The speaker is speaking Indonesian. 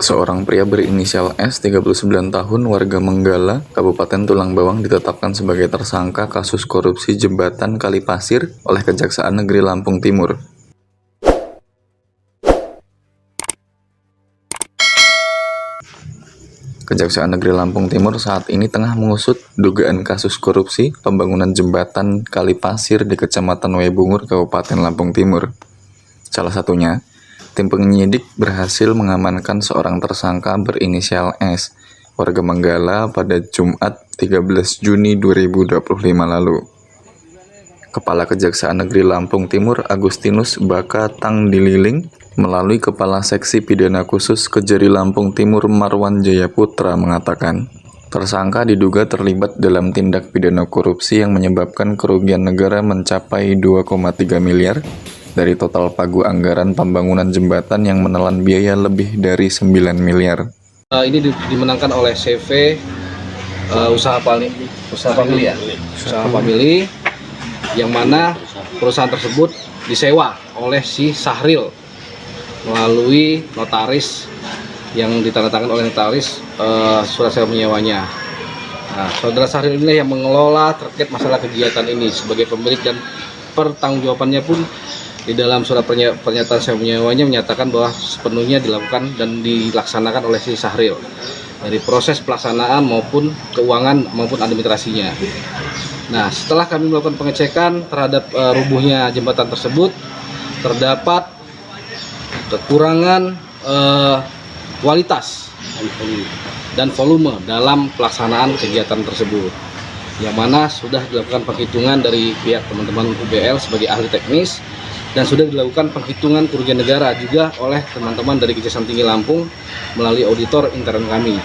Seorang pria berinisial S, 39 tahun, warga Menggala, Kabupaten Tulang Bawang ditetapkan sebagai tersangka kasus korupsi jembatan Kali Pasir oleh Kejaksaan Negeri Lampung Timur. Kejaksaan Negeri Lampung Timur saat ini tengah mengusut dugaan kasus korupsi pembangunan jembatan Kali Pasir di Kecamatan Waibungur, Kabupaten Lampung Timur. Salah satunya, tim penyidik berhasil mengamankan seorang tersangka berinisial S, warga Menggala pada Jumat 13 Juni 2025 lalu. Kepala Kejaksaan Negeri Lampung Timur Agustinus Baka Tangdililing melalui Kepala Seksi Pidana Khusus Kejari Lampung Timur Marwan Jayaputra mengatakan, tersangka diduga terlibat dalam tindak pidana korupsi yang menyebabkan kerugian negara mencapai 2,3 miliar dari total pagu anggaran pembangunan jembatan yang menelan biaya lebih dari 9 miliar. Ini dimenangkan oleh CV usaha famili yang mana perusahaan tersebut disewa oleh si Sahril melalui notaris yang ditandatangani oleh notaris surat sewa menyewanya. Nah, saudara Sahril ini yang mengelola terkait masalah kegiatan ini sebagai pemilik, dan pertanggungjawabannya pun di dalam surat pernyataan sewa menyewanya menyatakan bahwa sepenuhnya dilakukan dan dilaksanakan oleh si Sahril dari proses pelaksanaan maupun keuangan maupun administrasinya. Nah, setelah kami melakukan pengecekan terhadap rubuhnya jembatan tersebut, terdapat kekurangan kualitas dan volume dalam pelaksanaan kegiatan tersebut, yang mana sudah dilakukan penghitungan dari pihak teman-teman UBL sebagai ahli teknis, dan sudah dilakukan penghitungan kerugian negara juga oleh teman-teman dari Kejaksaan Tinggi Lampung melalui auditor intern kami.